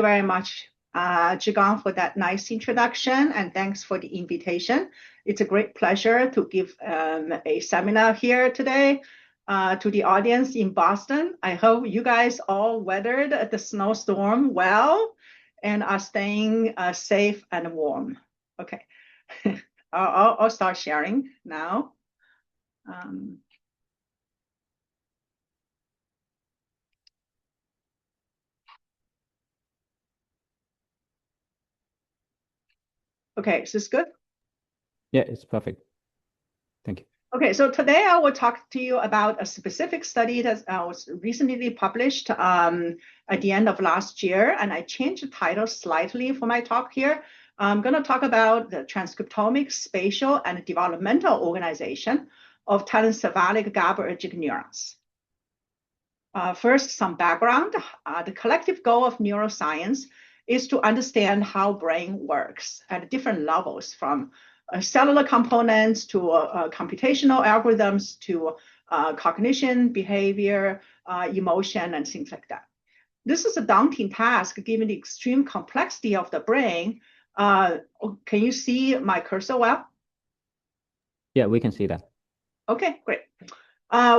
very much, Zhigang, for that nice introduction, and thanks for the invitation. It's a great pleasure to give a seminar here today to the audience in Boston. I hope you guys all weathered the snowstorm well and are staying safe and warm. Okay, I'll start sharing now. Okay, is this good? Yeah, it's perfect. Thank you. Okay, so today I will talk to you about a specific study that was recently published at the end of last year, and I changed the title slightly for my talk here. I'm going to talk about the transcriptomic, spatial, and developmental organization of telencephalic GABAergic neurons. First, some background. The collective goal of neuroscience is to understand how brain works at different levels, from cellular components to computational algorithms to cognition, behavior, emotion, and things like that. This is a daunting task given the extreme complexity of the brain. Can you see my cursor well? Yeah, we can see that. Okay, great.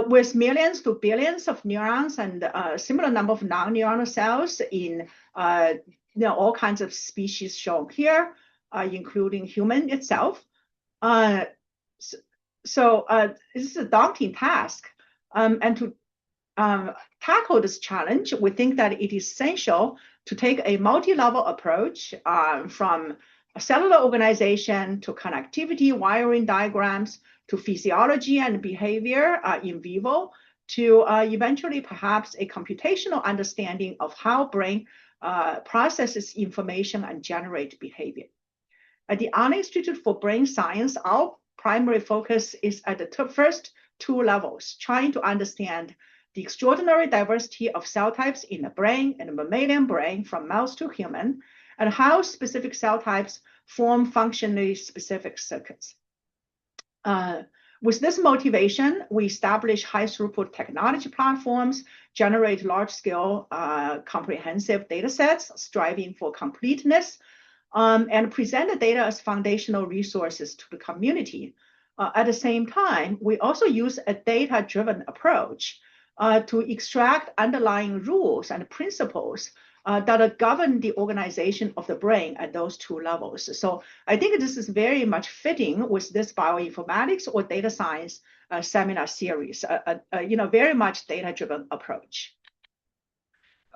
With millions to billions of neurons and a similar number of non-neuronal cells in all kinds of species shown here, including human itself. So this is a daunting task. And to tackle this challenge, we think that it is essential to take a multi-level approach from cellular organization to connectivity, wiring diagrams, to physiology and behavior in vivo, to eventually perhaps a computational understanding of how brain processes information and generate behavior. At the Arnold Institute for Brain Science, our primary focus is at the first two levels, trying to understand the extraordinary diversity of cell types in the brain and the mammalian brain from mouse to human, and how specific cell types form functionally specific circuits. With this motivation, we establish high-throughput technology platforms, generate large-scale comprehensive data sets, striving for completeness, and present the data as foundational resources to the community. At the same time, we also use a data-driven approach to extract underlying rules and principles that govern the organization of the brain at those two levels. So I think this is very much fitting with this bioinformatics or data science seminar series, very much data-driven approach.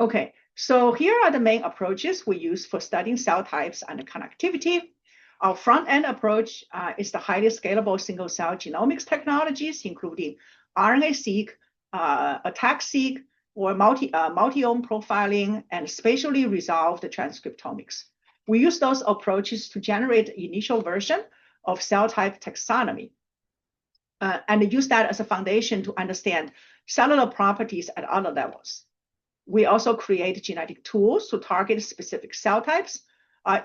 Okay, so here are the main approaches we use for studying cell types and connectivity. Our front-end approach is the highly scalable single-cell genomics technologies, including RNA-seq, ATAC-seq, or multi-omic profiling, and spatially resolved transcriptomics. We use those approaches to generate the initial version of cell type taxonomy, and use that as a foundation to understand cellular properties at other levels. We also create genetic tools to target specific cell types.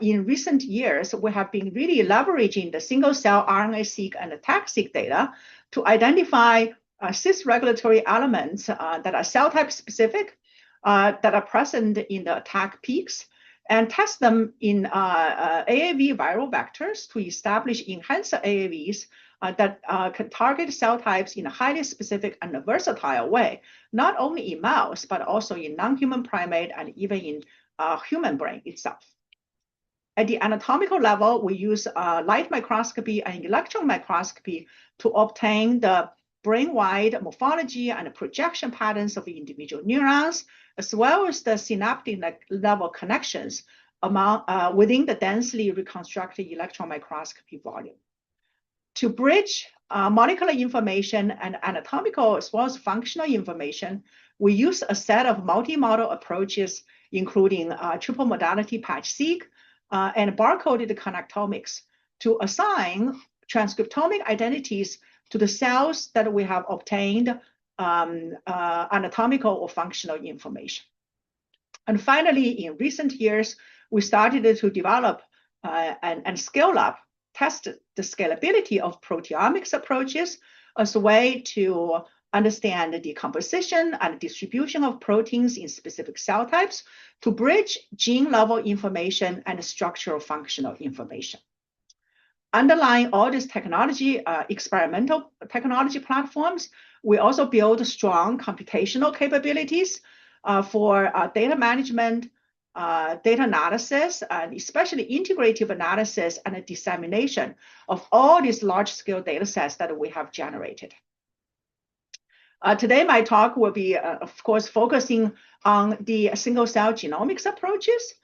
In recent years, we have been really leveraging the single-cell RNA-seq and ATAC-seq data to identify cis-regulatory elements that are cell type specific, that are present in the ATAC peaks, and test them in AAV viral vectors to establish enhancer AAVs that can target cell types in a highly specific and versatile way, not only in mouse, but also in non-human primate and even in human brain itself. At the anatomical level, we use light microscopy and electron microscopy to obtain the brain-wide morphology and projection patterns of individual neurons, as well as the synaptic level connections within the densely reconstructed electron microscopy volume. To bridge molecular information and anatomical as well as functional information, we use a set of multi-model approaches, including triple modality patch-seq and barcoded connectomics, to assign transcriptomic identities to the cells that we have obtained anatomical or functional information. And finally, in recent years, we started to develop and scale up, test the scalability of proteomics approaches as a way to understand the composition and distribution of proteins in specific cell types to bridge gene-level information and structural functional information. Underlying all this technology, experimental technology platforms, we also build strong computational capabilities for data management, data analysis, and especially integrative analysis and dissemination of all these large-scale data sets that we have generated. Today, my talk will be, of course, focusing on the single-cell genomics approaches.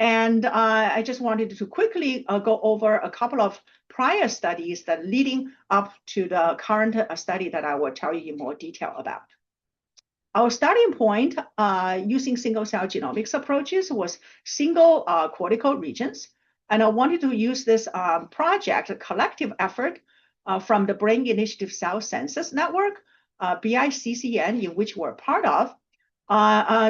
And I just wanted to quickly go over a couple of prior studies that leading up to the current study that I will tell you in more detail about. Our starting point using single-cell genomics approaches was single cortical regions. And I wanted to use this project, a collective effort from the Brain Initiative Cell Census Network, BICCN, in which we're part of,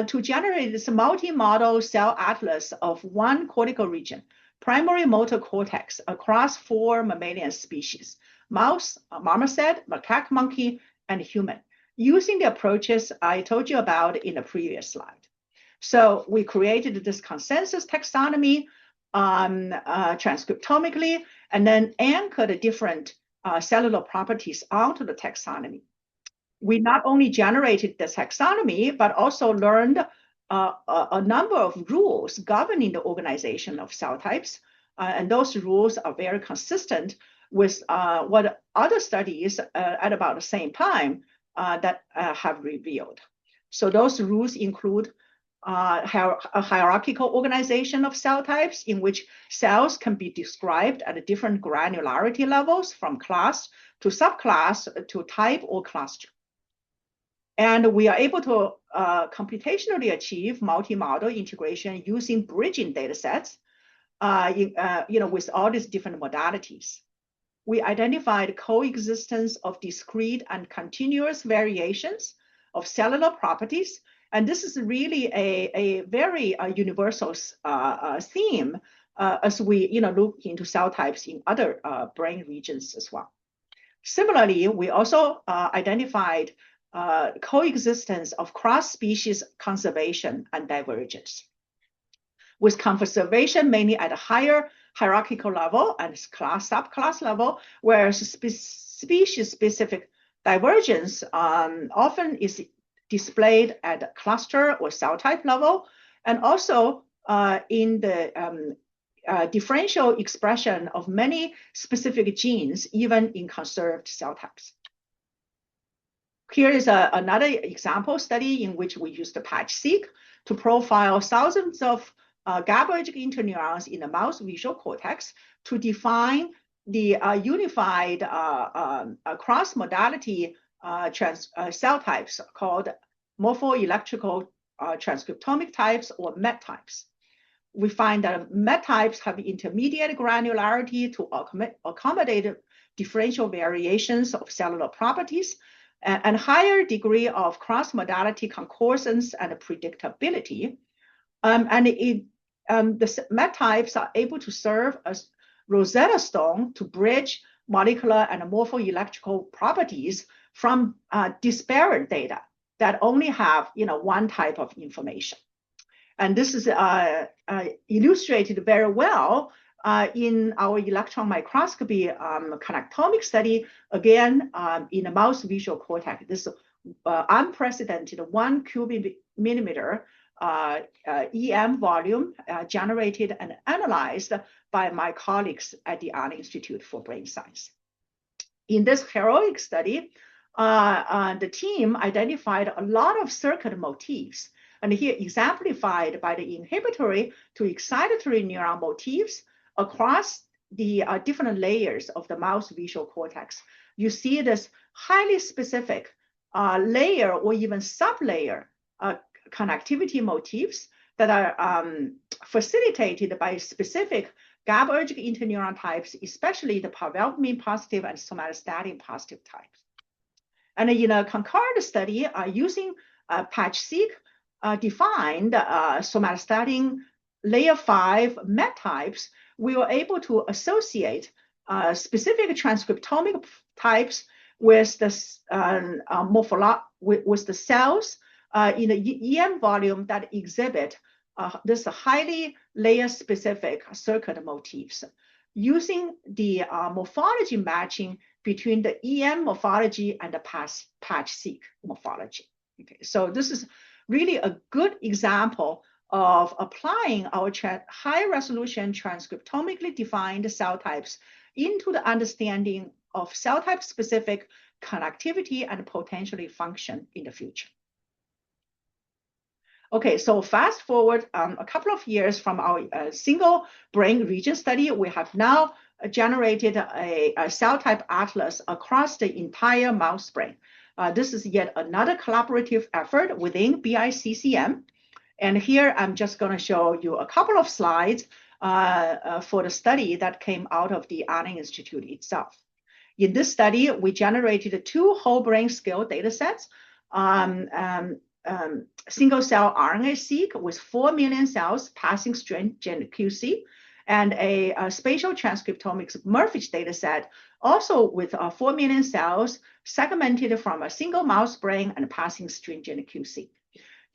to generate this multi-model cell atlas of one cortical region, primary motor cortex, across 4 mammalian species: mouse, marmoset, macaque monkey, and human, using the approaches I told you about in the previous slide. So we created this consensus taxonomy transcriptomically, and then anchored different cellular properties onto the taxonomy. We not only generated the taxonomy, but also learned a number of rules governing the organization of cell types. And those rules are very consistent with what other studies at about the same time that have revealed. So those rules include a hierarchical organization of cell types in which cells can be described at different granularity levels from class to subclass to type or cluster. And we are able to computationally achieve multi-model integration using bridging data sets with all these different modalities. We identified coexistence of discrete and continuous variations of cellular properties. And this is really a very universal theme as we look into cell types in other brain regions as well. Similarly, we also identified coexistence of cross-species conservation and divergence, with conservation mainly at a higher hierarchical level and subclass level, whereas species-specific divergence often is displayed at cluster or cell type level, and also in the differential expression of many specific genes, even in conserved cell types. Here is another example study in which we used the patch-seq to profile thousands of GABAergic interneurons in the mouse visual cortex to define the unified cross-modality cell types called morphoelectrical transcriptomic types, or MET types. We find that MET types have intermediate granularity to accommodate differential variations of cellular properties, and higher degree of cross-modality concordance and predictability. The MET types are able to serve as Rosetta Stone to bridge molecular and morphoelectrical properties from disparate data that only have one type of information. And this is illustrated very well in our electron microscopy connectomic study, again, in the mouse visual cortex. This unprecedented 1 cubic millimeter EM volume generated and analyzed by my colleagues at the Allen Institute for Brain Science. In this heroic study, the team identified a lot of circuit motifs, and here exemplified by the inhibitory to excitatory neuron motifs across the different layers of the mouse visual cortex. You see this highly specific layer or even sub-layer connectivity motifs that are facilitated by specific GABAergic interneuron types, especially the parvalbumin positive and somatostatin positive types. And in a concurrent study using patch-seq defined somatostatin layer 5 MET types, we were able to associate specific transcriptomic types with the with the cells in the EM volume that exhibit this highly layer-specific circuit motifs, using the morphology matching between the EM morphology and the patch-seq morphology. Okay, so this is really a good example of applying our high-resolution transcriptomically defined cell types into the understanding of cell type-specific connectivity and potentially function in the future. Okay, so fast forward a couple of years from our single brain region study, we have now generated a cell type atlas across the entire mouse brain. This is yet another collaborative effort within BICCM. And here I'm just going to show you a couple of slides for the study that came out of the Allen Institute itself. In this study, we generated 2 whole brain scale data sets, single cell RNA-seq with 4 million cells passing strain gen QC, and a spatial transcriptomics Murphy's data set, also with 4 million cells segmented from a single mouse brain and passing stringent QC.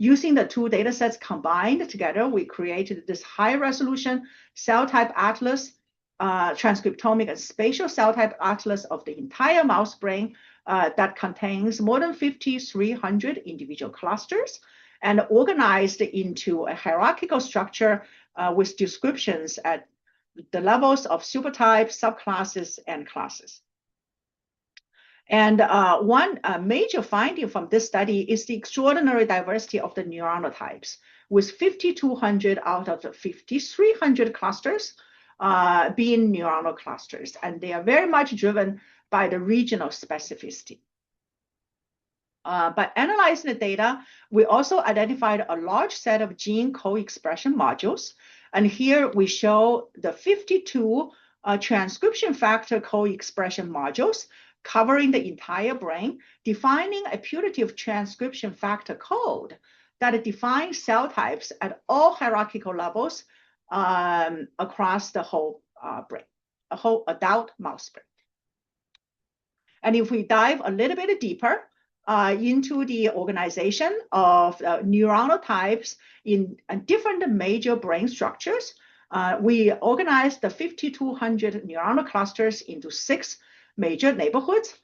Using the 2 data sets combined together, we created this high-resolution cell type atlas, transcriptomic and spatial cell type atlas of the entire mouse brain that contains more than 5,300 individual clusters and organized into a hierarchical structure with descriptions at the levels of supertypes, subclasses, and classes. And one major finding from this study is the extraordinary diversity of the neuronal types, with 5,200 out of the 5,300 clusters being neuronal clusters, and they are very much driven by the regional specificity. By analyzing the data, we also identified a large set of gene co-expression modules, and here we show the 52 transcription factor co-expression modules covering the entire brain, defining a putative transcription factor code that defines cell types at all hierarchical levels across the whole brain, a whole adult mouse brain. And if we dive a little bit deeper into the organization of neuronal types in different major brain structures, we organized the 5,200 neuronal clusters into 6 major neighborhoods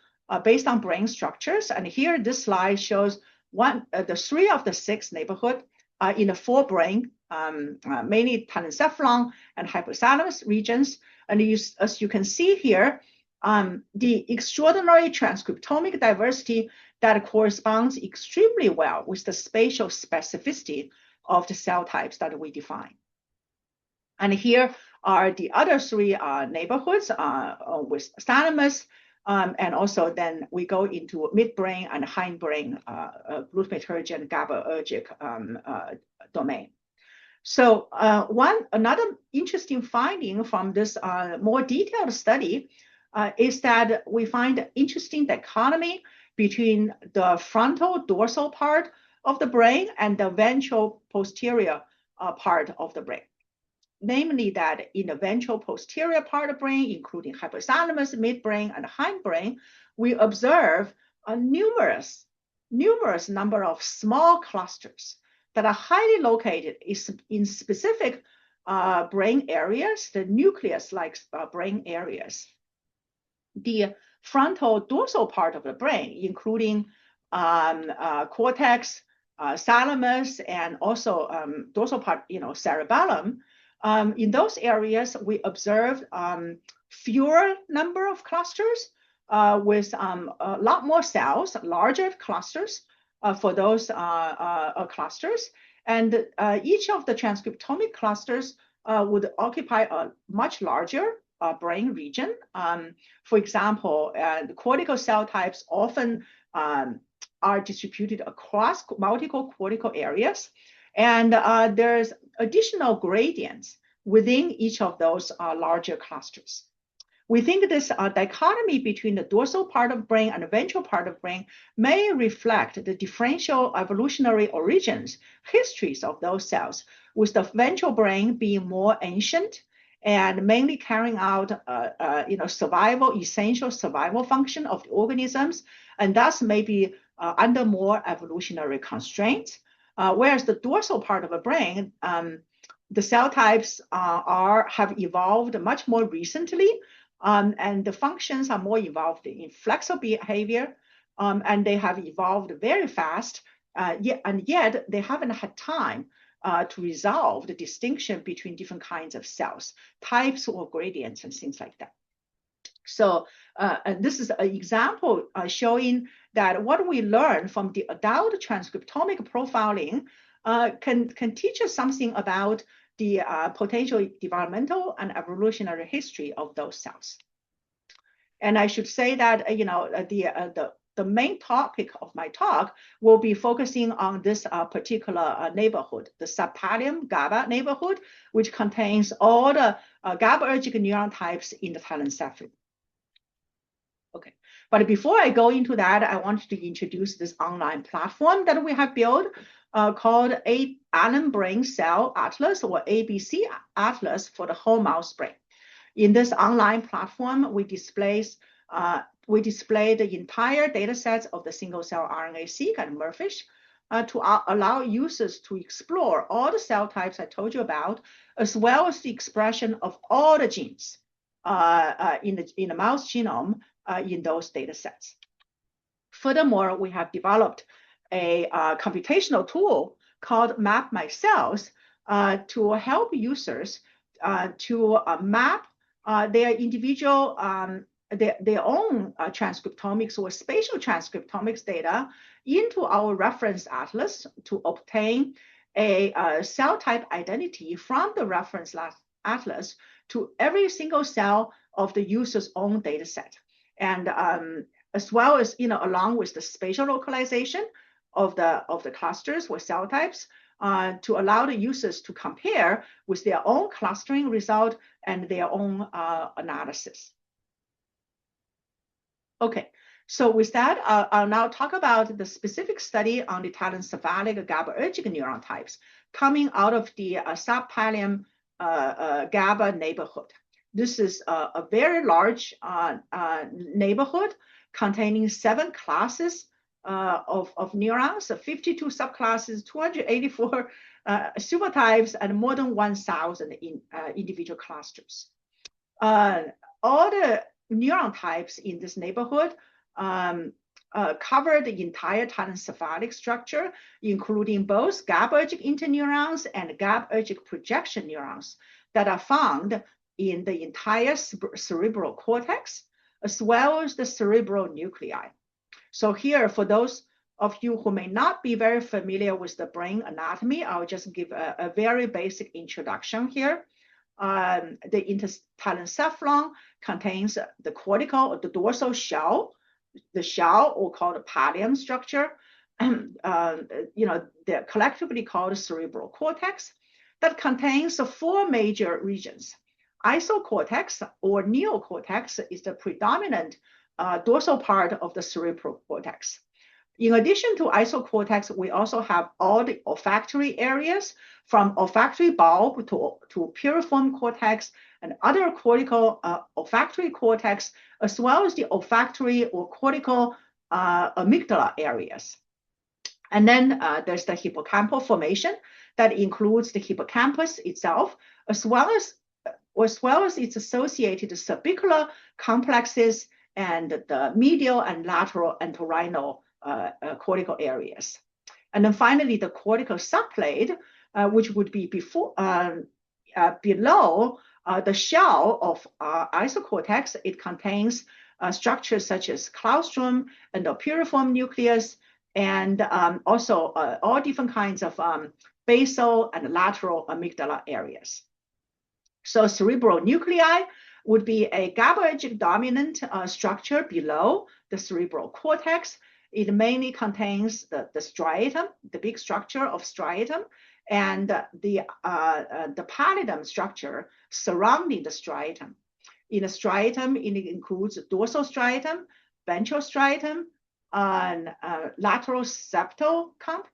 based on brain structures. And here, this slide shows the 3 of the 6 neighborhoods in the forebrain, mainly telencephalon and hypothalamus regions. And as you can see here, the extraordinary transcriptomic diversity that corresponds extremely well with the spatial specificity of the cell types that we define. And here are the other 3 neighborhoods with thalamus, and also then we go into midbrain and hindbrain glutamatergic and GABAergic domain. So another interesting finding from this more detailed study is that we find interesting dichotomy between the frontal dorsal part of the brain and the ventral posterior part of the brain. Namely that in the ventral posterior part of the brain, including hypothalamus, midbrain, and hindbrain, we observe a numerous number of small clusters that are highly located in specific brain areas, the nucleus-like brain areas. The frontal dorsal part of the brain, including cortex, thalamus, and also dorsal part, cerebellum. In those areas, we observe fewer number of clusters with a lot more cells, larger clusters for those clusters. And each of the transcriptomic clusters would occupy a much larger brain region. For example, the cortical cell types often are distributed across multiple cortical areas. And there's additional gradients within each of those larger clusters. We think this dichotomy between the dorsal part of the brain and the ventral part of the brain may reflect the differential evolutionary origins, histories of those cells, with the ventral brain being more ancient and mainly carrying out essential survival function of the organisms, and thus may be under more evolutionary constraints. Whereas the dorsal part of the brain, the cell types have evolved much more recently, and the functions are more evolved in flexible behavior, and they have evolved very fast, yet they haven't had time to resolve the distinction between different kinds of cells, types or gradients and things like that. So this is an example showing that what we learn from the adult transcriptomic profiling can teach us something about the potential developmental and evolutionary history of those cells. And I should say that the main topic of my talk will be focusing on this particular neighborhood, the subpallium GABA neighborhood, which contains all the GABAergic neuron types in the telencephaly. Okay, but before I go into that, I wanted to introduce this online platform that we have built called Allen Brain Cell Atlas, or ABC Atlas, for the whole mouse brain. In this online platform, we display the entire data sets of the single-cell RNA-seq and MERFISH to allow users to explore all the cell types I told you about, as well as the expression of all the genes in the mouse genome in those data sets. Furthermore, we have developed a computational tool called Map My Cells to help users to map their individual their own transcriptomics or spatial transcriptomics data into our reference atlas to obtain a cell type identity from the reference atlas to every single cell of the user's own data set. And as well as, along with the spatial localization of the clusters or cell types, to allow the users to compare with their own clustering result and their own analysis. Okay, so with that, I'll now talk about the specific study on the telencephalic GABAergic neuron types coming out of the subpallium GABA neighborhood. This is a very large neighborhood containing 7 classes of neurons, 52 subclasses, 284 supertypes, and more than 1,000 individual clusters. All the neuron types in this neighborhood cover the entire telencephalic structure, including both GABAergic interneurons and GABAergic projection neurons that are found in the entire cerebral cortex, as well as the cerebral nuclei. So here, for those of you who may not be very familiar with the brain anatomy, I'll just give a very basic introduction here. The telencephalon contains the cortical or the dorsal shell, the shell, or called the pallium structure, they're collectively called the cerebral cortex, that contains 4 major regions. Isocortex or neocortex is the predominant dorsal part of the cerebral cortex. In addition to isocortex, we also have all the olfactory areas, from olfactory bulb to piriform cortex and other cortical olfactory cortex, as well as the olfactory or cortical amygdala areas. And then there's the hippocampal formation that includes the hippocampus itself, as well as its associated subicular complexes and the medial and lateral entorhinal cortical areas. And then finally, the cortical subplate, which would be below the shell of isocortex. It contains structures such as claustrum and the piriform nucleus, and also all different kinds of basal and lateral amygdala areas. So cerebral nuclei would be a GABAergic dominant structure below the cerebral cortex. It mainly contains the striatum, the big structure of striatum, and the pallidum structure surrounding the striatum. In the striatum, it includes dorsal striatum, ventral striatum, and lateral septal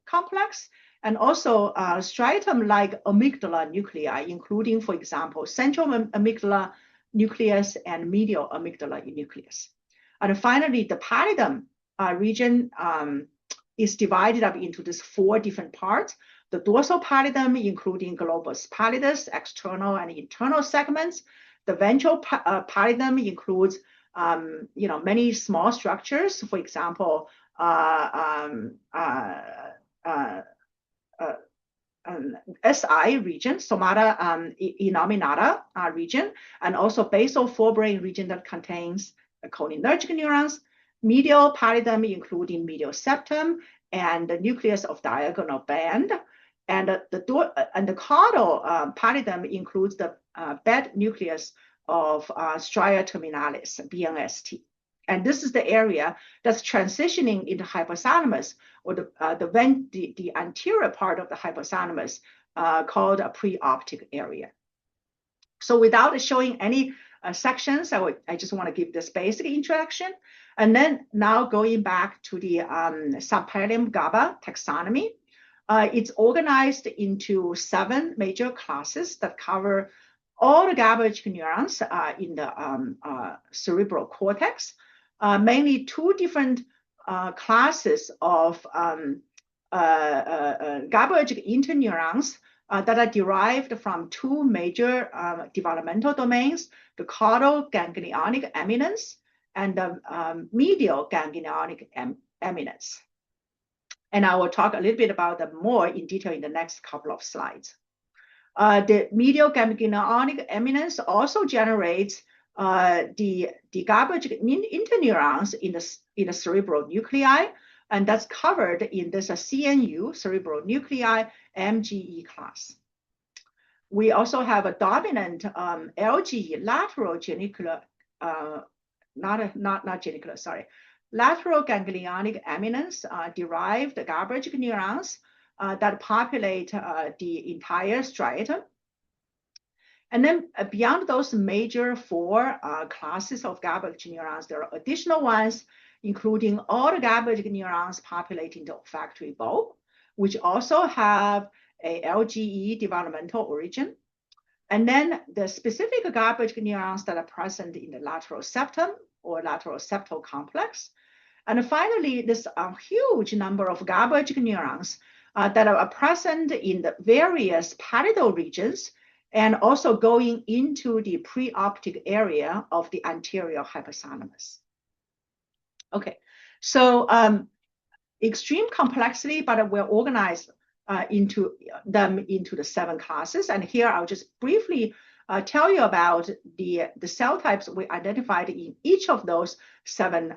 complex, and also striatum-like amygdala nuclei, including, for example, central amygdala nucleus and medial amygdala nucleus. And finally, the pallidum region is divided up into these 4 different parts. The dorsal pallidum, including globus pallidus, external and internal segments. The ventral pallidum includes many small structures, for example, SI region, somata innominata region, and also basal forebrain region that contains cholinergic neurons. Medial pallidum, including medial septum and the nucleus of diagonal band, and the caudal pallidum includes the bed nucleus of stria terminalis, BNST. And this is the area that's transitioning into hypothalamus, or the anterior part of the hypothalamus, called a preoptic area. So without showing any sections, I just want to give this basic introduction. And then now going back to the subpallidum GABA taxonomy, it's organized into 7 major classes that cover all the GABAergic neurons in the cerebral cortex. Mainly 2 different classes of GABAergic interneurons that are derived from 2 major developmental domains, the caudal ganglionic eminence and the medial ganglionic eminence. And I will talk a little bit about them more in detail in the next couple of slides. The medial ganglionic eminence also generates the GABAergic interneurons in the cerebral nuclei, and that's covered in this CNU, cerebral nuclei, MGE class. We also have a dominant LGE, lateral genicular, lateral ganglionic eminence derived GABAergic neurons that populate the entire striatum. And then beyond those major 4 classes of GABAergic neurons, there are additional ones, including all the GABAergic neurons populating the olfactory bulb, which also have a LGE developmental origin. And then the specific GABAergic neurons that are present in the lateral septum or lateral septal complex. And finally, this huge number of GABAergic neurons that are present in the various pallidal regions and also going into the preoptic area of the anterior hypothalamus. Okay, so extreme complexity, but we're organized into the 7 classes. And here I'll just briefly tell you about the cell types we identified in each of those 7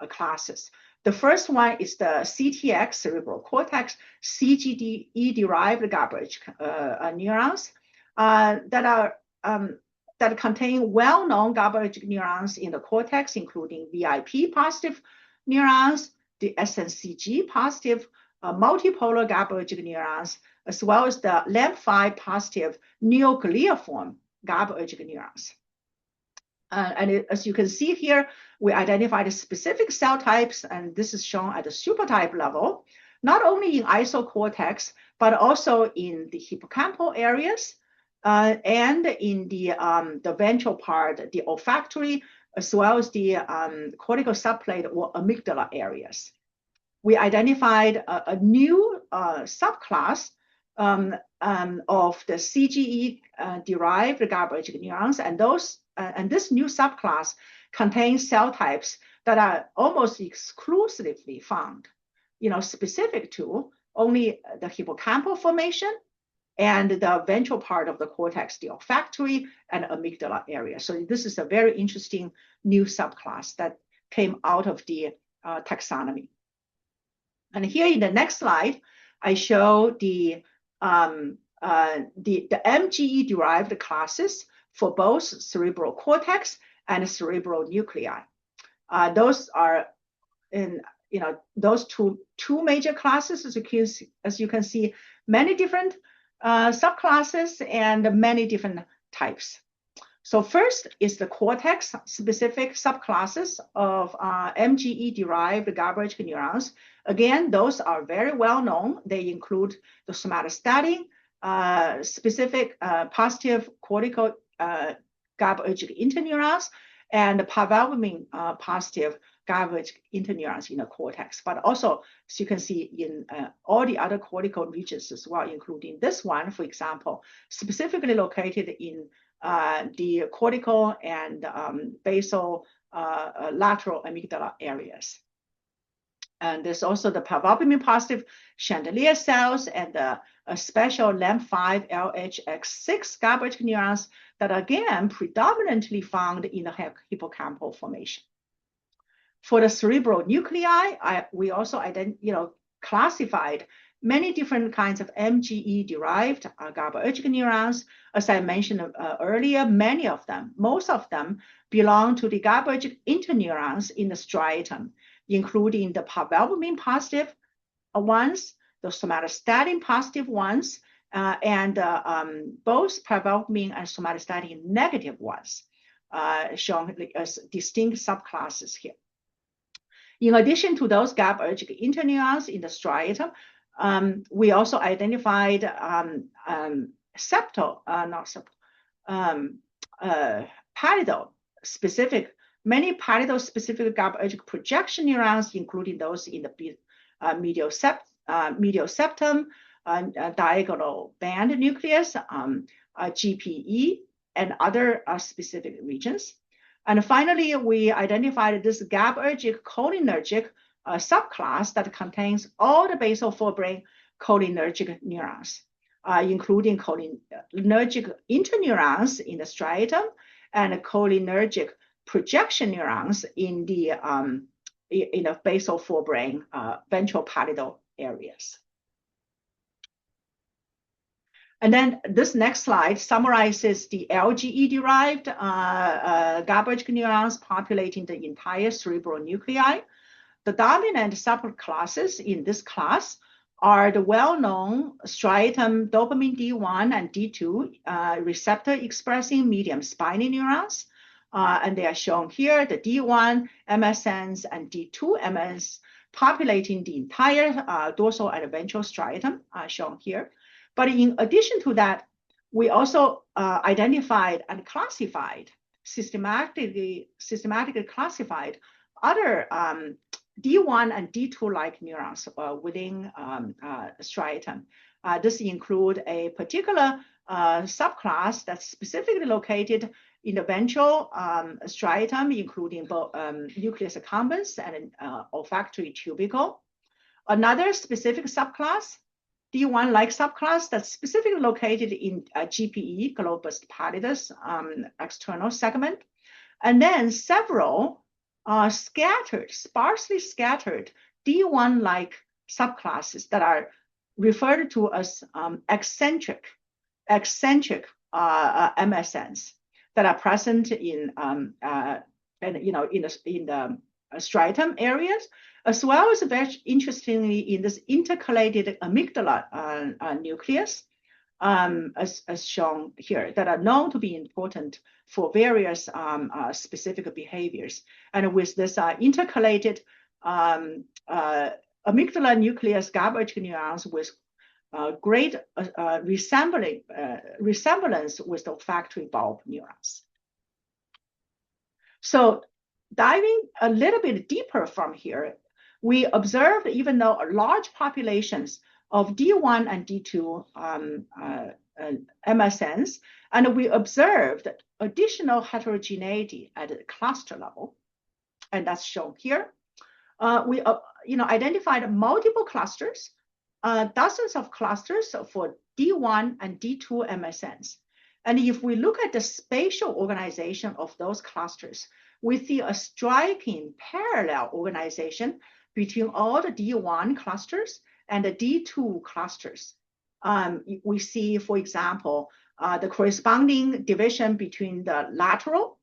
classes. The first one is the CTX, cerebral cortex, CGD-derived GABAergic neurons that contain well-known GABAergic neurons in the cortex, including VIP positive neurons, the SNCG positive multipolar GABAergic neurons, as well as the LAMP5 positive neogliaform GABAergic neurons. As you can see here, we identified specific cell types, and this is shown at the supertype level, not only in isocortex, but also in the hippocampal areas, and in the ventral part, the olfactory, as well as the cortical subplate or amygdala areas. We identified a new subclass of the CGE-derived GABAergic neurons, and this new subclass contains cell types that are almost exclusively found, specific to only the hippocampal formation and the ventral part of the cortex, the olfactory and amygdala area. So this is a very interesting new subclass that came out of the taxonomy. And here in the next slide, I show the MGE-derived classes for both cerebral cortex and cerebral nuclei. Those are in those two major classes, as you can see, many different subclasses and many different types. So first is the cortex-specific subclasses of MGE-derived GABAergic neurons. Again, those are very well known. They include the somatostatin, specific positive cortical GABAergic interneurons, and the parvalbumin positive GABAergic interneurons in the cortex. But also, as you can see in all the other cortical regions as well, including this one, for example, specifically located in the cortical and basal lateral amygdala areas. And there's also the parvalbumin positive chandelier cells and the special LAMP5 LHX6 GABAergic neurons that are again predominantly found in the hippocampal formation. For the cerebral nuclei, we also classified many different kinds of MGE-derived GABAergic neurons. As I mentioned earlier, most of them belong to the GABAergic interneurons in the striatum, including the parvalbumin positive ones, the somatostatin positive ones, and both parvalbumin and somatostatin negative ones, shown as distinct subclasses here. In addition to those GABAergic interneurons in the striatum, we also identified many pallidal-specific GABAergic projection neurons, including those in the medial septum, diagonal band nucleus, GPE, and other specific regions. And finally, we identified this GABAergic cholinergic subclass that contains all the basal forebrain cholinergic neurons, including cholinergic interneurons in the striatum and cholinergic projection neurons in the basal forebrain ventral pallidal areas. And then this next slide summarizes the LGE-derived GABAergic neurons populating the entire cerebral nuclei. The dominant subclasses in this class are the well-known striatum dopamine D1 and D2 receptor-expressing medium spiny neurons. And they are shown here, the D1 MSNs and D2 MS populating the entire dorsal and ventral striatum are shown here. But in addition to that, we also identified and classified, systematically classified other D1 and D2-like neurons within striatum. This includes a particular subclass that's specifically located in the ventral striatum, including both nucleus accumbens and olfactory tubercle. Another specific subclass, D1-like subclass that's specifically located in GPE, globus pallidus, external segment. And then several sparsely scattered D1-like subclasses that are referred to as eccentric MSNs that are present in the striatum areas, as well as very interestingly in this intercalated amygdala nucleus, as shown here, that are known to be important for various specific behaviors. And with this intercalated amygdala nucleus GABAergic neurons with great resemblance with the olfactory bulb neurons. So diving a little bit deeper from here, we observed, even though large populations of D1 and D2 MSNs, and we observed additional heterogeneity at the cluster level, and that's shown here. We identified multiple clusters, dozens of clusters for D1 and D2 MSNs. And if we look at the spatial organization of those clusters, we see a striking parallel organization between all the D1 clusters and the D2 clusters. We see, for example, the corresponding division between the lateral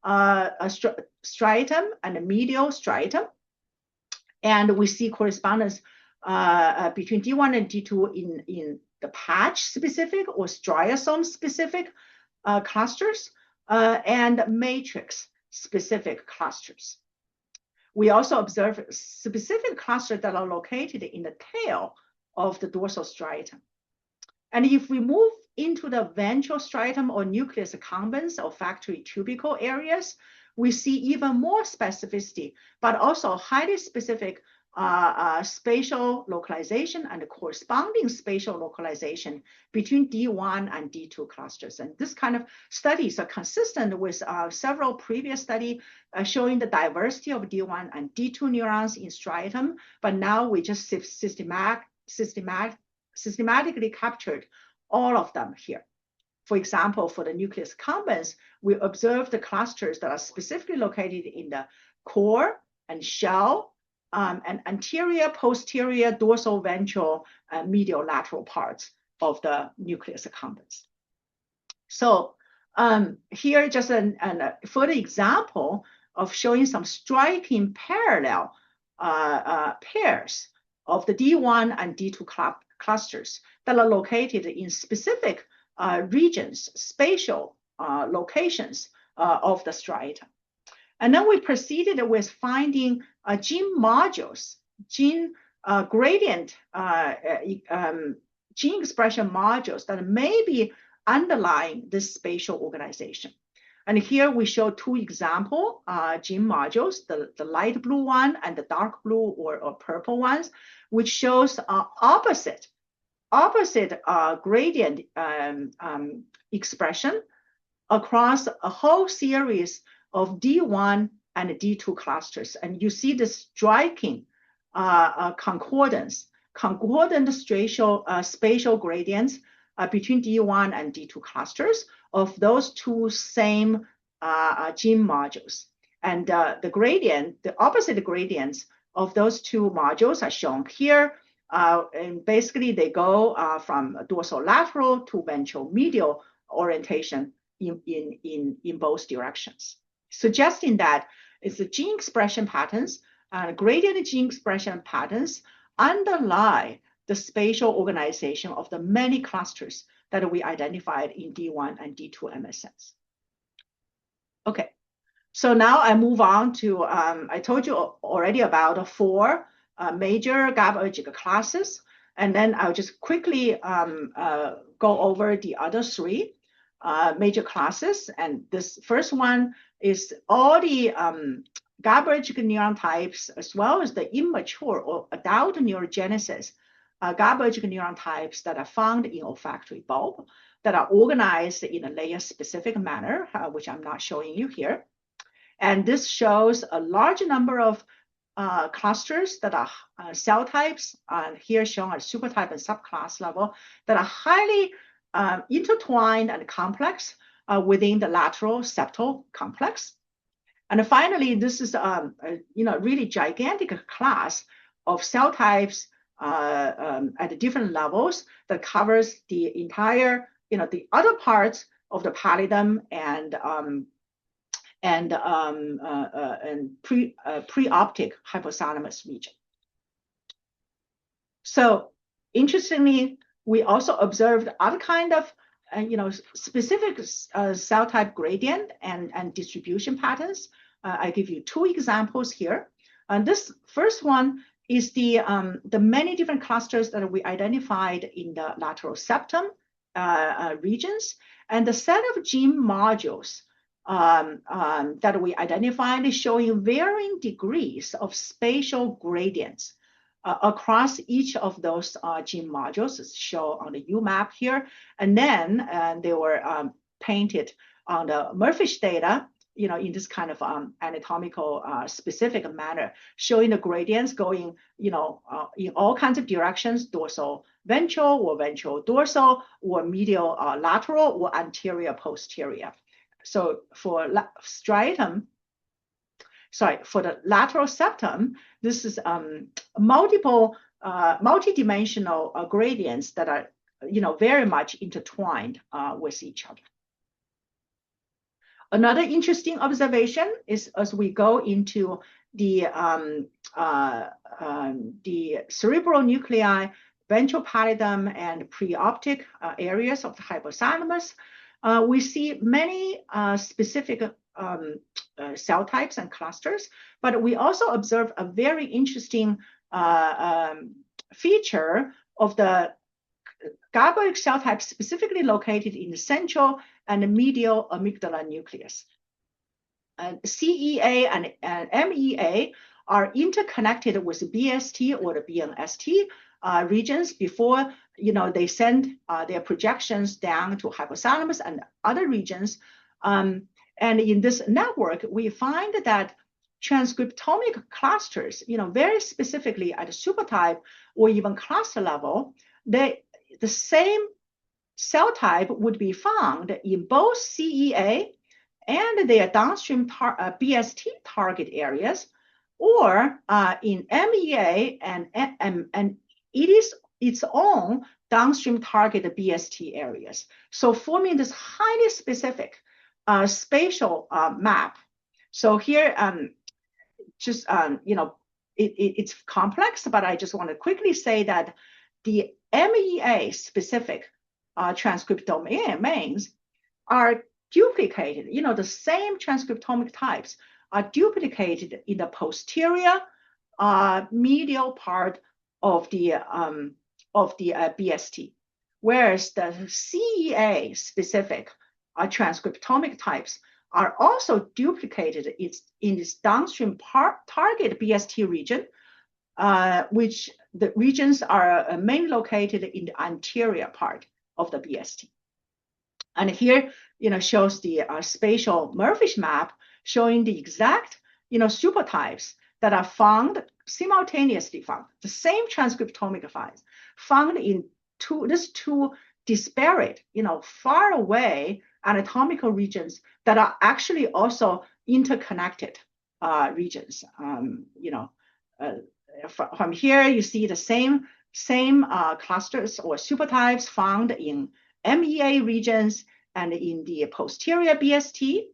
striatum and the medial striatum. And we see correspondence between D1 and D2 in the patch-specific or striosome-specific clusters, and matrix-specific clusters. We also observe specific clusters that are located in the tail of the dorsal striatum. And if we move into the ventral striatum or nucleus accumbens olfactory tubercle areas, we see even more specificity, but also highly specific spatial localization and corresponding spatial localization between D1 and D2 clusters. And this kind of studies are consistent with several previous studies showing the diversity of D1 and D2 neurons in striatum, but now we just systematically captured all of them here. For example, for the nucleus accumbens, we observed the clusters that are specifically located in the core and shell and anterior, posterior, dorsal, ventral, medial, lateral parts of the nucleus accumbens. So here just a further example of showing some striking parallel pairs of the D1 and D2 clusters that are located in specific regions, spatial locations of the striatum. And then we proceeded with finding gene modules, gene gradient, gene expression modules that may be underlying this spatial organization. And here we show two example gene modules, the light blue one and the dark blue or purple ones, which shows opposite gradient expression across a whole series of D1 and D2 clusters. And you see the striking concordant spatial gradients between D1 and D2 clusters of those two same gene modules. And the opposite gradients of those two modules are shown here. And basically they go from dorsolateral to ventral medial orientation in both directions, suggesting that it's the gene expression patterns and gradient gene expression patterns underlie the spatial organization of the many clusters that we identified in D1 and D2 MSNs. Okay, so now I move on to, I told you already about 4 major GABAergic classes, and then I'll just quickly go over the other 3 major classes. And this first one is all the GABAergic neuron types, as well as the immature or adult neurogenesis GABAergic neuron types that are found in olfactory bulb, that are organized in a layer-specific manner, which I'm not showing you here. And this shows a large number of clusters that are cell types, here shown at supertype and subclass level, that are highly intertwined and complex within the lateral septal complex. And finally, this is really gigantic class of cell types at different levels that covers the entire, the other parts of the pallidum and pre-optic hypothalamus region. So interestingly, we also observed other kind of specific cell type gradient and distribution patterns. I give you 2 examples here. And this first one is the many different clusters that we identified in the lateral septum regions, and the set of gene modules that we identified is showing varying degrees of spatial gradients across each of those gene modules, as shown on the UMAP here. And then they were painted on the Murphy's data, in this kind of anatomical specific manner, showing the gradients going, in all kinds of directions, dorsal ventral or ventral dorsal or medial lateral or anterior posterior. So for striatum, for the lateral septum, this is multidimensional gradients that are, very much intertwined with each other. Another interesting observation is as we go into the cerebral nuclei, ventral pallidum, and preoptic areas of the hypothalamus, we see many specific cell types and clusters, but we also observe a very interesting feature of the GABAergic cell type specifically located in the central and the medial amygdala nucleus. CEA and MEA are interconnected with BST or the BNST regions before they send their projections down to hypothalamus and other regions. And in this network, we find that transcriptomic clusters, very specifically at a supertype or even cluster level, the same cell type would be found in both CEA and their downstream BST target areas, or in MEA and it is its own downstream target BST areas. So forming this highly specific spatial map. So here, it's complex, but I just want to quickly say that the MEA specific transcriptomics are duplicated. The same transcriptomic types are duplicated in the posterior medial part of the BST, whereas the CEA specific transcriptomic types are also duplicated in this downstream target BST region, which the regions are mainly located in the anterior part of the BST. And here, shows the spatial Murphy's map showing the exact, supertypes that are simultaneously found, the same transcriptomic files found in these two disparate, far away anatomical regions that are actually also interconnected regions. From here, you see the same clusters or supertypes found in MEA regions and in the posterior BST.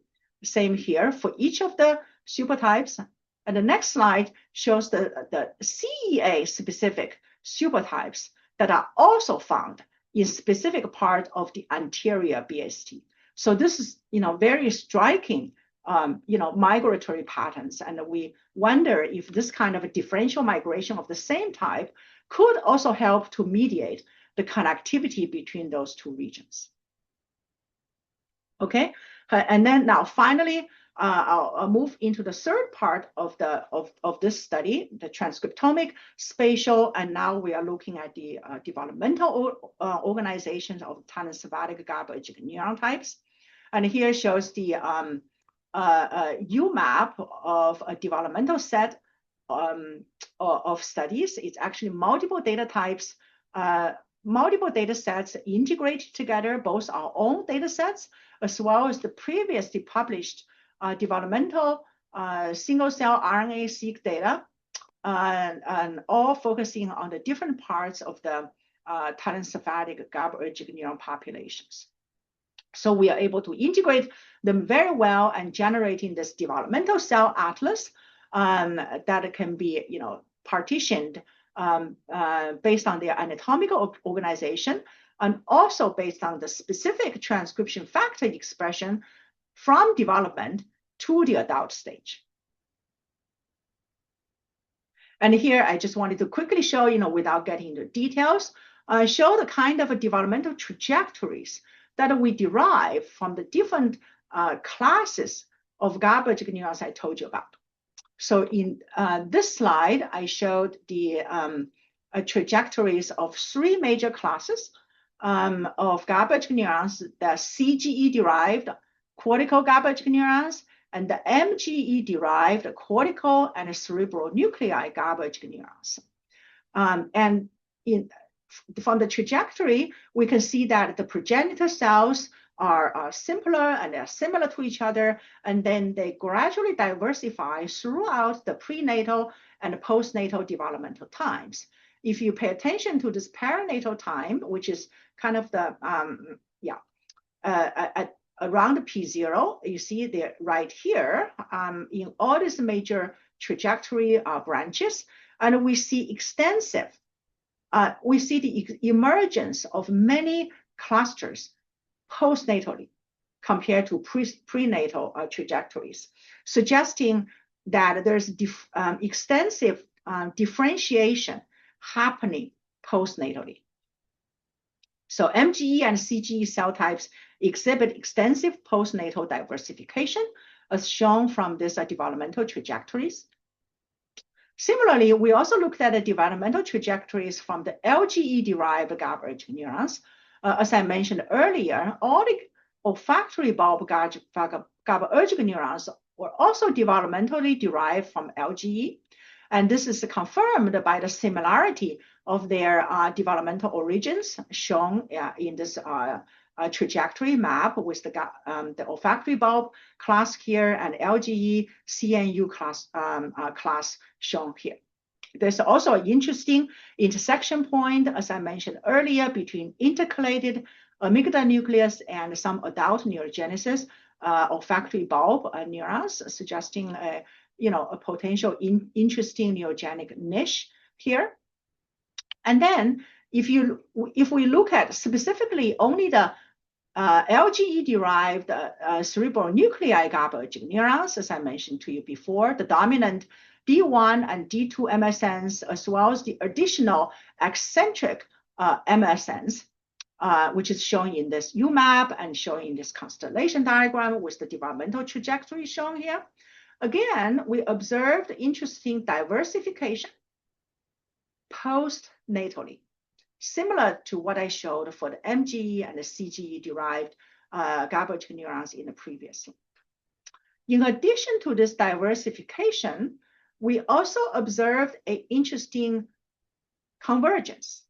Same here for each of the supertypes. And the next slide shows the CEA specific supertypes that are also found in specific part of the anterior BST. So this is, very striking, migratory patterns. And we wonder if this kind of a differential migration of the same type could also help to mediate the connectivity between those two regions. Okay, and then now finally, I'll move into the third part of this study, the transcriptomic, spatial, and now we are looking at the developmental organizations of telencephalic GABAergic neuron types. And here shows the UMAP of a developmental set of studies. It's actually multiple data types, multiple data sets integrated together, both our own data sets as well as the previously published developmental single-cell RNA-seq data, and all focusing on the different parts of the telencephalic GABAergic neuron populations. So we are able to integrate them very well and generating this developmental cell atlas that can be, partitioned based on their anatomical organization, and also based on the specific transcription factor expression from development to the adult stage. And here I just wanted to quickly show, without getting into details, show the kind of developmental trajectories that we derive from the different classes of GABAergic neurons I told you about. So in this slide, I showed the trajectories of three major classes of GABAergic neurons: the CGE-derived cortical GABAergic neurons and the MGE-derived cortical and cerebral nuclei GABAergic neurons. And from the trajectory, we can see that the progenitor cells are simpler and they're similar to each other, and then they gradually diversify throughout the prenatal and postnatal developmental times. If you pay attention to this perinatal time, which is kind of the, at around P0, you see there right here in all these major trajectory branches, and we see extensive, we see the emergence of many clusters postnatally, compared to prenatal trajectories, suggesting that there's extensive differentiation happening postnatally. So MGE and CGE cell types exhibit extensive postnatal diversification, as shown from these developmental trajectories. Similarly, we also looked at the developmental trajectories from the LGE-derived GABAergic neurons. As I mentioned earlier, all the olfactory bulb GABAergic neurons were also developmentally derived from LGE. And this is confirmed by the similarity of their developmental origins shown in this trajectory map with the olfactory bulb class here and LGE CNU class shown here. There's also an interesting intersection point, as I mentioned earlier, between intercalated amygdala nucleus and some adult neurogenesis olfactory bulb neurons, suggesting a potential interesting neurogenic niche here. And then if we look at specifically only the LGE-derived cerebral nuclei GABAergic neurons, as I mentioned to you before, the dominant D1 and D2 MSNs, as well as the additional eccentric MSNs, which is shown in this UMAP and shown in this constellation diagram with the developmental trajectory shown here. Again, we observed interesting diversification postnatally, similar to what I showed for the MGE and the CGE-derived GABAergic neurons in the previous slide. In addition to this diversification, we also observed an interesting convergence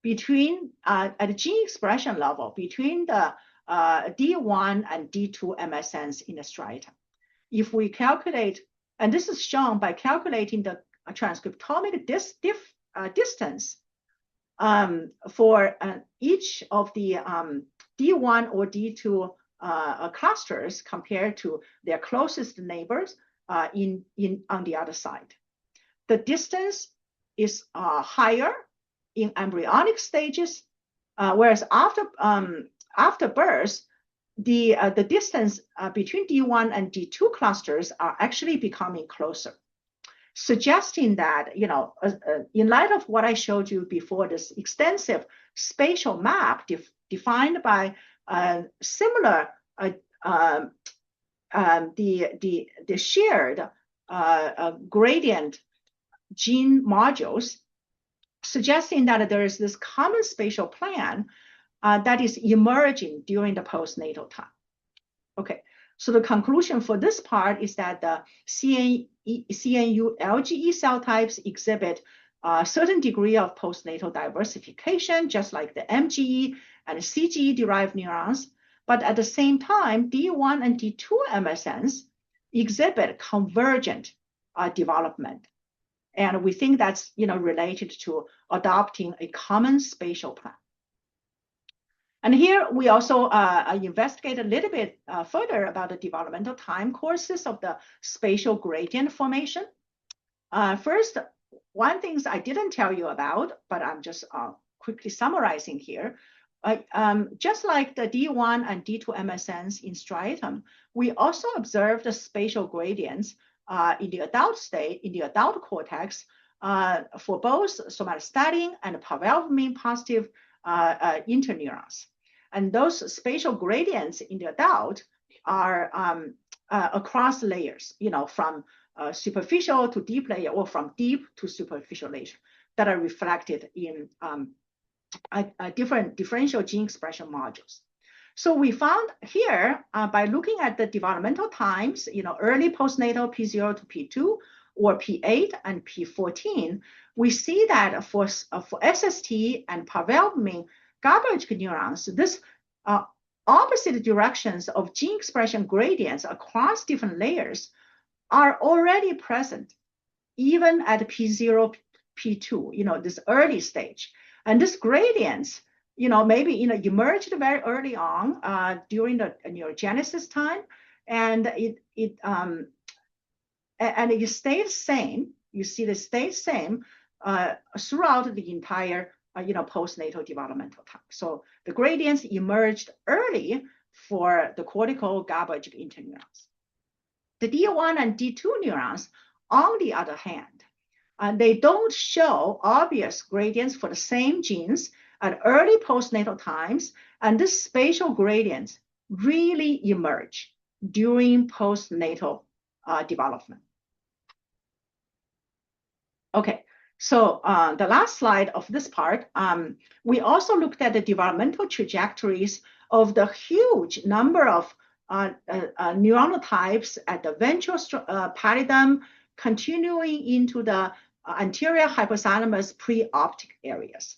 between, at the gene expression level, between the D1 and D2 MSNs in the striatum. If we calculate, and this is shown by calculating the transcriptomic distance for each of the D1 or D2 clusters compared to their closest neighbors on the other side. The distance is higher in embryonic stages, whereas after birth, the distance between D1 and D2 clusters are actually becoming closer, suggesting that, in light of what I showed you before, this extensive spatial map defined by similar the shared gradient gene modules, suggesting that there is this common spatial plan that is emerging during the postnatal time. Okay, so the conclusion for this part is that the CNU LGE cell types exhibit a certain degree of postnatal diversification, just like the MGE and CGE derived neurons. But at the same time, D1 and D2 MSNs exhibit convergent development. And we think that's related to adopting a common spatial plan. And here we also investigate a little bit further about the developmental time courses of the spatial gradient formation. First, one thing I didn't tell you about, but I'm just quickly summarizing here. Just like the D1 and D2 MSNs in striatum, we also observe the spatial gradients in the adult state, in the adult cortex, for both somatostatin and parvalbumin positive interneurons. And those spatial gradients in the adult are across layers, from superficial to deep layer, or from deep to superficial layer, that are reflected in different differential gene expression modules. So we found here, by looking at the developmental times, early postnatal P0 to P2, or P8 and P14, we see that for SST and parvalbumin GABAergic neurons, this opposite directions of gene expression gradients across different layers are already present, even at P0, P2, this early stage. And this gradients, maybe emerged very early on during the neurogenesis time, and it stayed same. You see, it stayed same throughout the entire postnatal developmental time. So the gradients emerged early for the cortical GABAergic interneurons. The D1 and D2 neurons, on the other hand, they don't show obvious gradients for the same genes at early postnatal times, and this spatial gradients really emerge during postnatal development. Okay, so the last slide of this part, we also looked at the developmental trajectories of the huge number of neuronal types at the ventral pallidum, continuing into the anterior hypothalamus pre-optic areas.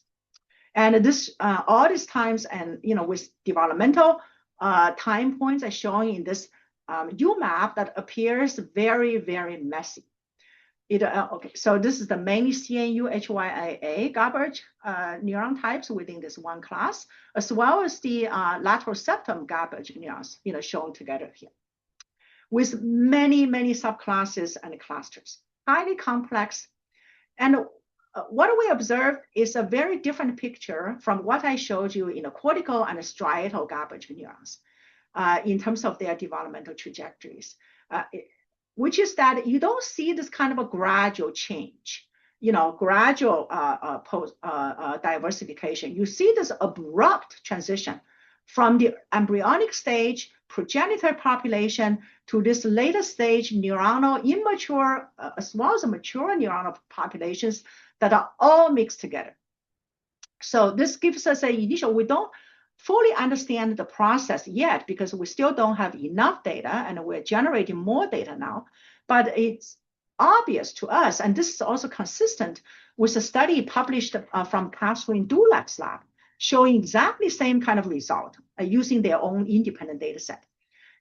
And this, all these times, and with developmental time points are showing in this UMAP that appears very, very messy. Okay, so this is the mainly CNU HYIA GABAergic neuron types within this one class, as well as the lateral septum GABAergic neurons, shown together here, with many, many subclasses and clusters, highly complex. And what we observed is a very different picture from what I showed you in the cortical and striatal GABAergic neurons in terms of their developmental trajectories. Which is that you don't see this kind of a gradual change, gradual diversification. You see this abrupt transition from the embryonic stage, progenitor population, to this later stage neuronal immature, as well as mature neuronal populations that are all mixed together. So this gives us an initial, we don't fully understand the process yet because we still don't have enough data, and we're generating more data now, but it's obvious to us, and this is also consistent with a study published from Catherine Dulack's lab, showing exactly the same kind of result using their own independent data set.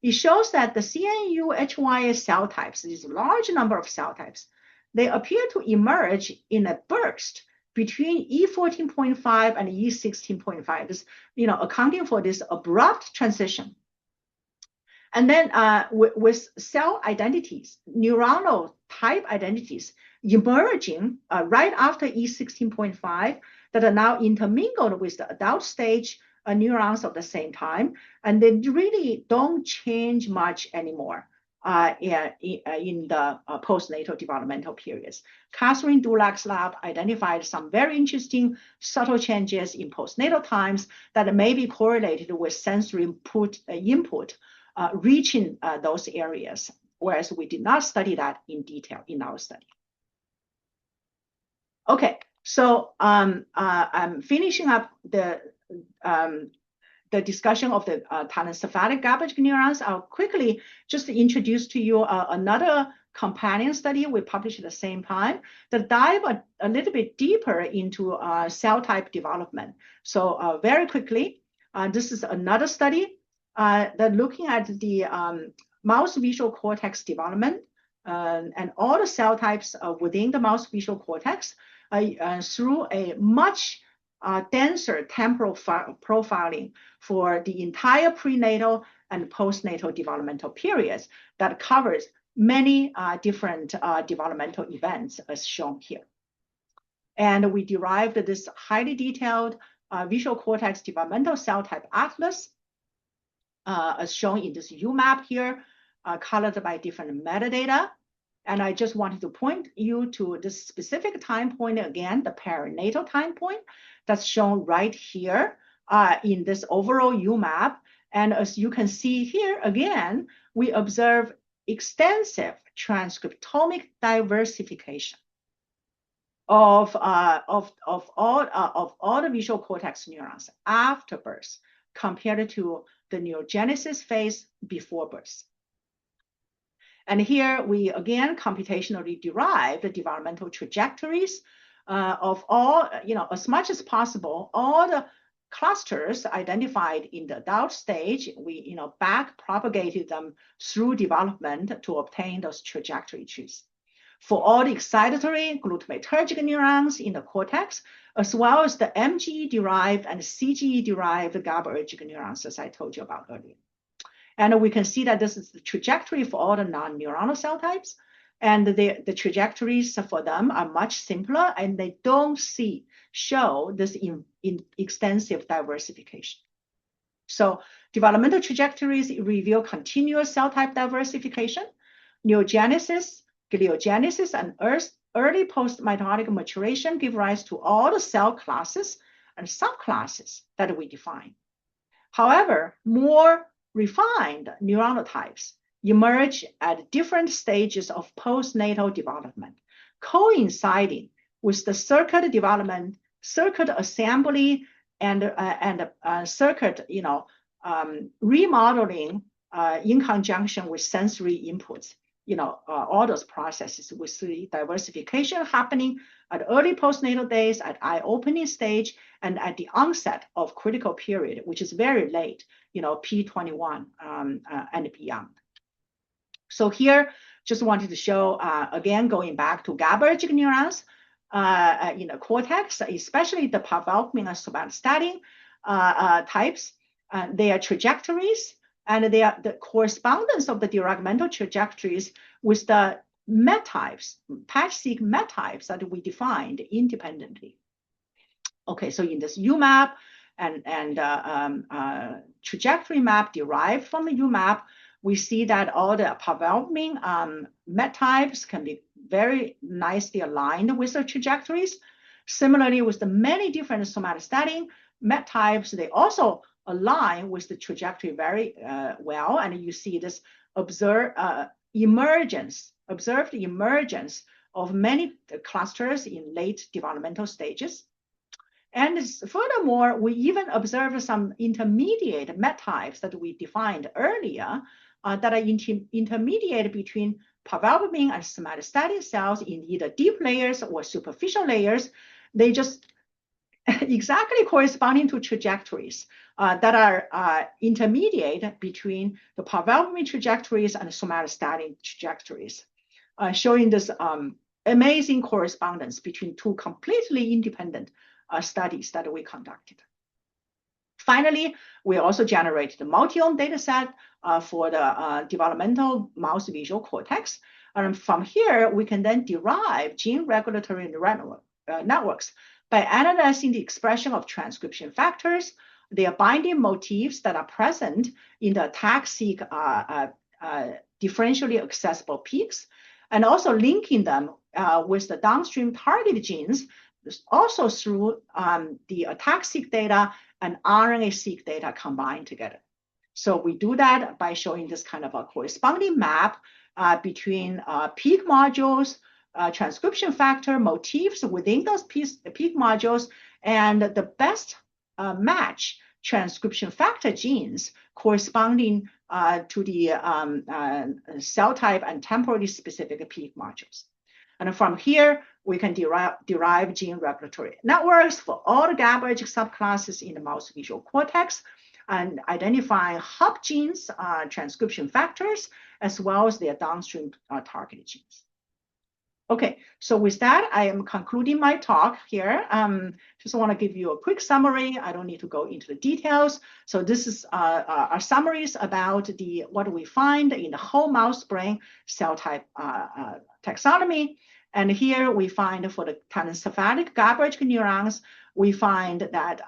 It shows that the CNU HYA cell types, this large number of cell types, they appear to emerge in a burst between E14.5 and E16.5, this, accounting for this abrupt transition. And then with cell identities, neuronal type identities emerging right after E16.5 that are now intermingled with the adult stage neurons at the same time, and they really don't change much anymore in the postnatal developmental periods. Catherine Dulack's lab identified some very interesting subtle changes in postnatal times that may be correlated with sensory input reaching those areas, whereas we did not study that in detail in our study. Okay, so I'm finishing up the discussion of the telencephalic GABAergic neurons. I'll quickly just introduce to you another companion study we published at the same time that dive a little bit deeper into cell type development. So very quickly, this is another study that looking at the mouse visual cortex development and all the cell types within the mouse visual cortex through a much denser temporal profiling for the entire prenatal and postnatal developmental periods that covers many different developmental events as shown here. And we derived this highly detailed visual cortex developmental cell type atlas as shown in this UMAP here, colored by different metadata. And I just wanted to point you to this specific time point again, the perinatal time point that's shown right here in this overall UMAP. And as you can see here, again, we observe extensive transcriptomic diversification of all the visual cortex neurons after birth compared to the neurogenesis phase before birth. And here we again computationally derive the developmental trajectories of all, as much as possible, all the clusters identified in the adult stage. We, back propagated them through development to obtain those trajectory trees. For all the excitatory glutamatergic neurons in the cortex, as well as the MGE-derived and CGE-derived GABAergic neurons, as I told you about earlier. And we can see that this is the trajectory for all the non-neuronal cell types. And the trajectories for them are much simpler, and they don't show this in extensive diversification. So developmental trajectories reveal continuous cell type diversification, neurogenesis, gliogenesis, and early post-mitotic maturation give rise to all the cell classes and subclasses that we define. However, more refined neuronal types emerge at different stages of postnatal development, coinciding with the circuit development, circuit assembly, and circuit remodeling in conjunction with sensory inputs. All those processes with the diversification happening at early postnatal days, at eye-opening stage, and at the onset of critical period, which is very late, P21 and beyond. So here, just wanted to show, again, going back to GABAergic neurons in the cortex, especially the parvalbumin and somatostatin types, their trajectories, and the correspondence of the developmental trajectories with the MET types, patch-seq MET types that we defined independently. Okay, so in this UMAP and trajectory map derived from the UMAP, we see that all the parvalbumin MET types can be very nicely aligned with the trajectories. Similarly, with the many different somatostatin MET types, they also align with the trajectory very well, and you see this observed emergence of many clusters in late developmental stages. And furthermore, we even observe some intermediate MET types that we defined earlier that are intermediate between parvalbumin and somatostatin cells in either deep layers or superficial layers. They just exactly corresponding to trajectories that are intermediate between the parvalbumin trajectories and the somatostatin trajectories, showing this amazing correspondence between two completely independent studies that we conducted. Finally, we also generated the multi-ohm data set for the developmental mouse visual cortex. And from here, we can then derive gene regulatory networks by analyzing the expression of transcription factors, their binding motifs that are present in the attack-seek differentially accessible peaks, and also linking them with the downstream target genes, also through the attack-seek data and RNA-seek data combined together. So we do that by showing this kind of a corresponding map between peak modules, transcription factor motifs within those peak modules, and the best match transcription factor genes corresponding to the cell type and temporally specific peak modules. And from here, we can derive gene regulatory networks for all the GABAergic subclasses in the mouse visual cortex, and identifying hub genes, transcription factors, as well as their downstream target genes. Okay, so with that, I am concluding my talk here. Just want to give you a quick summary. I don't need to go into the details. So this is our summaries about what we find in the whole mouse brain cell type taxonomy. And here we find for the telencephalic GABAergic neurons, we find that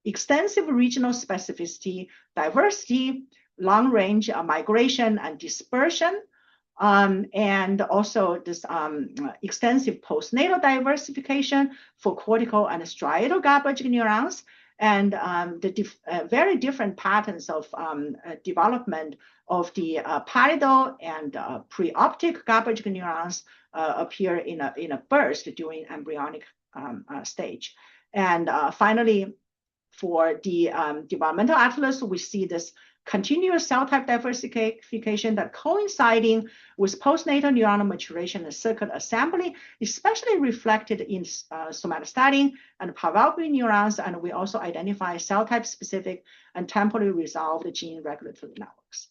extensive regional specificity, diversity, long range migration and dispersion, and also this extensive postnatal diversification for cortical and striatal GABAergic neurons, and the very different patterns of development of the pallidal and preoptic GABAergic neurons appear in a burst during embryonic stage. And finally, for the developmental atlas, we see this continuous cell type diversification that coinciding with postnatal neuronal maturation and circuit assembly, especially reflected in somatostatin and parvalbumin neurons. And we also identify cell type specific and temporally resolved gene regulatory networks.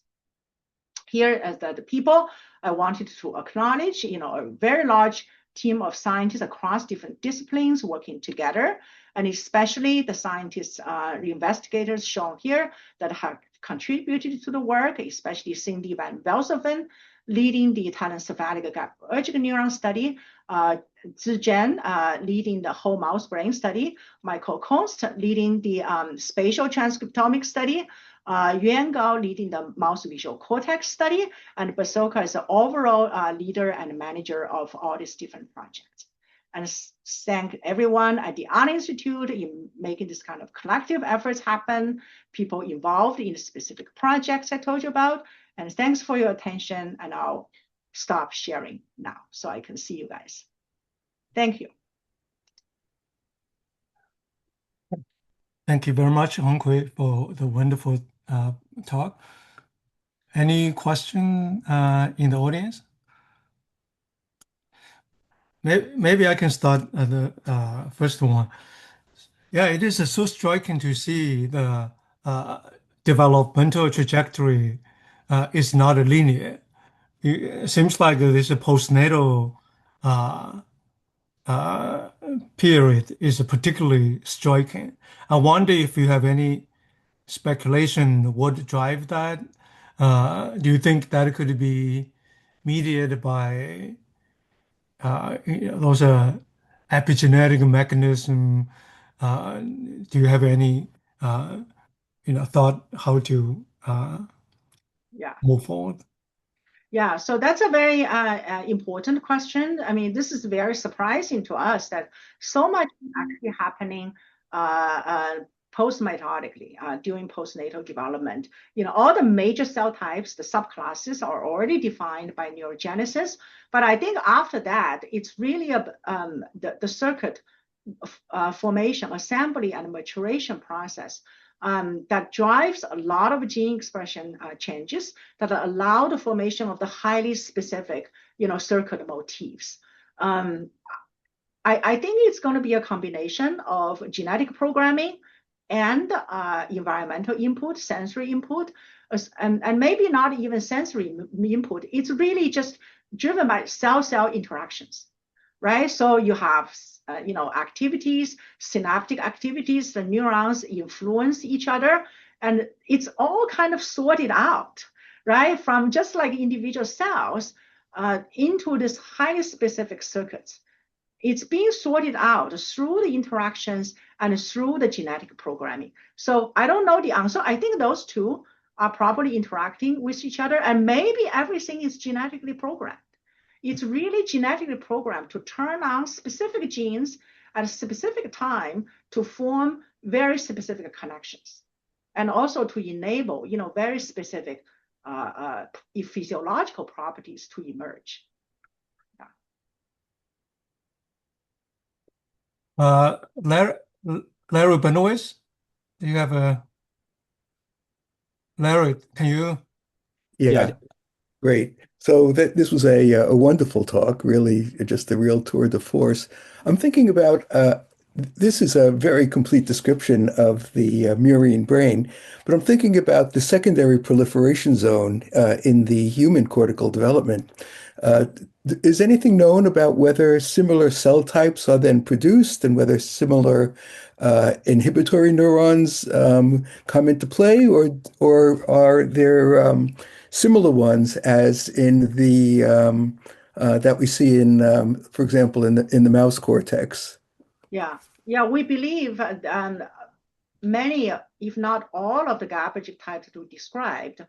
Here, as the people, I wanted to acknowledge, a very large team of scientists across different disciplines working together, and especially the scientists, the investigators shown here that have contributed to the work, especially Cindy Van Velzeven, leading the telencephalic GABAergic neuron study, Zeng leading the whole mouse brain study, Michael Konst leading the spatial transcriptomic study, Yuan Gao leading the mouse visual cortex study, and Basoka is the overall leader and manager of all these different projects. And thank everyone at the Art Institute in making this kind of collective efforts happen, people involved in specific projects I told you about. And thanks for your attention. And I'll stop sharing now so I can see you guys. Thank you. Thank you very much, Hongkui, for the wonderful talk. Any question in the audience? Maybe I can start the first one. Yeah, it is so striking to see the developmental trajectory is not linear. It seems like this postnatal period is particularly striking. I wonder if you have any speculation what drive that. Do you think that could be mediated by those epigenetic mechanism? Do you have any thought how to move forward? Yeah, so that's a very important question. I mean, this is very surprising to us that so much is actually happening post-mitotically during postnatal development. All the major cell types, the subclasses are already defined by neurogenesis. But I think after that, it's really the circuit formation, assembly, and maturation process that drives a lot of gene expression changes that allow the formation of the highly specific, circuit motifs. I think it's going to be a combination of genetic programming and environmental input, sensory input, and maybe not even sensory input. It's really just driven by cell-cell interactions, right? So you have activities, synaptic activities, the neurons influence each other, and it's all kind of sorted out, right? From just like individual cells into this highly specific circuits. It's being sorted out through the interactions and through the genetic programming. So I don't know the answer. I think those two are probably interacting with each other, and maybe everything is genetically programmed. It's really genetically programmed to turn on specific genes at a specific time to form very specific connections, and also to enable, very specific physiological properties to emerge. Yeah. Larry Benoist, do you have a Larry? Can you? Yeah. Great. So this was a wonderful talk, really just a real tour de force. I'm thinking about, this is a very complete description of the murine brain, but I'm thinking about the secondary proliferation zone in the human cortical development. Is anything known about whether similar cell types are then produced and whether similar inhibitory neurons come into play, or are there similar ones as in the that we see in, for example, in the mouse cortex? Yeah, we believe many, if not all, of the GABAergic types we described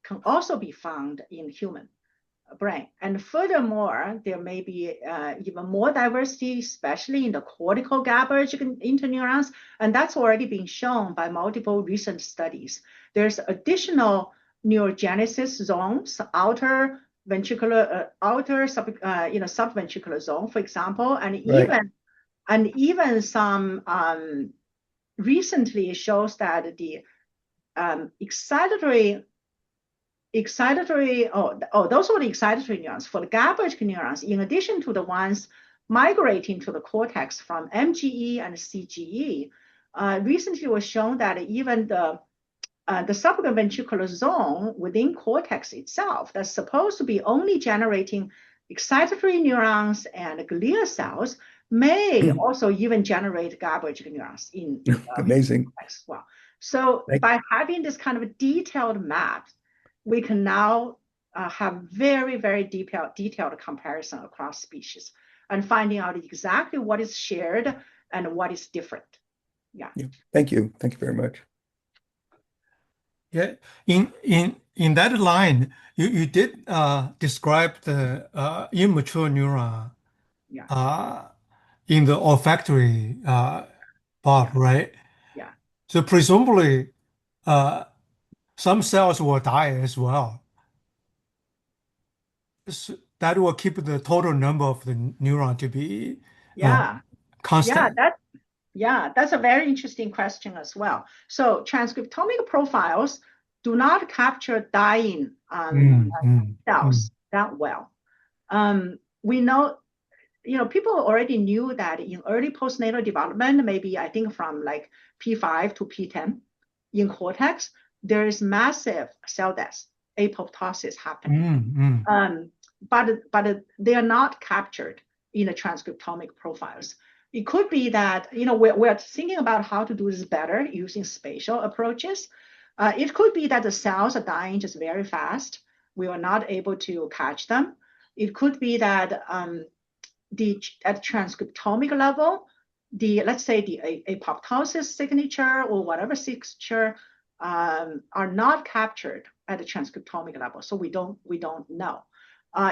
can also be found in human brain. And furthermore, there may be even more diversity, especially in the cortical GABAergic interneurons, and that's already been shown by multiple recent studies. There's additional neurogenesis zones, outer ventricular, subventricular zone, for example, and even some recently shows that the excitatory, those are the excitatory neurons. For the GABAergic neurons, in addition to the ones migrating to the cortex from MGE and CGE, recently was shown that even the subventricular zone within cortex itself that's supposed to be only generating excitatory neurons and glial cells may also even generate GABAergic neurons in amazing cortex as well. So by having this kind of detailed map, we can now have very, very detailed comparison across species and finding out exactly what is shared and what is different. Yeah. Thank you. Thank you very much. Yeah, in that line, you did describe the immature neuron in the olfactory part, right? Yeah. So presumably, some cells will die as well. So that will keep the total number of the neuron to be constant. That's a very interesting question as well. So transcriptomic profiles do not capture dying cells that well. We know, people already knew that in early postnatal development, maybe I think from like P5 to P10 in cortex, there is massive cell death, apoptosis happening. But they are not captured in the transcriptomic profiles. It could be that, we're thinking about how to do this better using spatial approaches. It could be that the cells are dying just very fast. We are not able to catch them. It could be that at transcriptomic level, let's say the apoptosis signature or whatever signature are not captured at the transcriptomic level. So we don't know.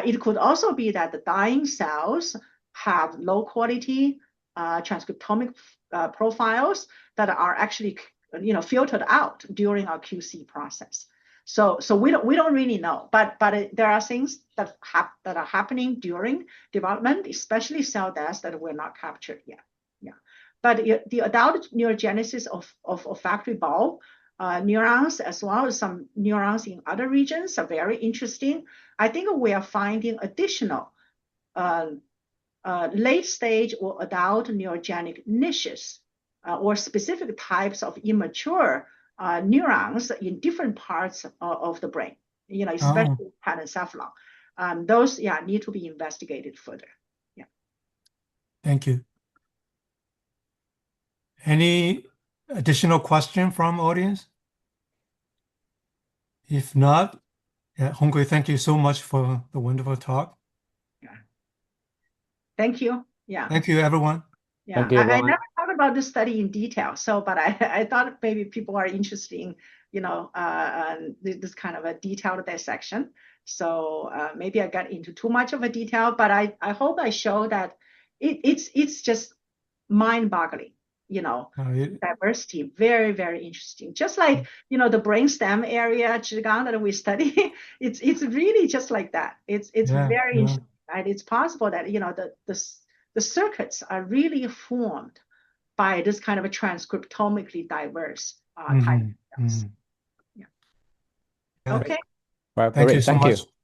It could also be that the dying cells have low quality transcriptomic profiles that are actually filtered out during our QC process. So we don't really know, but there are things that are happening during development, especially cell deaths that were not captured yet. Yeah, but the adult neurogenesis of olfactory bulb neurons, as well as some neurons in other regions, are very interesting. I think we are finding additional late stage or adult neurogenic niches or specific types of immature neurons in different parts of the brain, especially telencephalon. Those, need to be investigated further. Yeah. Thank you. Any additional question from audience? If not, Hongkui, thank you so much for the wonderful talk. Yeah. Thank you. Yeah. Thank you, everyone. Yeah, Thank you, I never talked about this study in detail, but I thought maybe people are interested in, this kind of a detailed dissection. So maybe I got into too much of a detail, but I hope I show that it's just mind-boggling, diversity, very, very interesting. Just like, the brainstem area, Zhigang, that we study, it's really just like that. It's very interesting, right? It's possible that, the circuits are really formed by this kind of a transcriptomically diverse type of cells. Yeah. Okay. Well, Thank you great. so Thank much. you.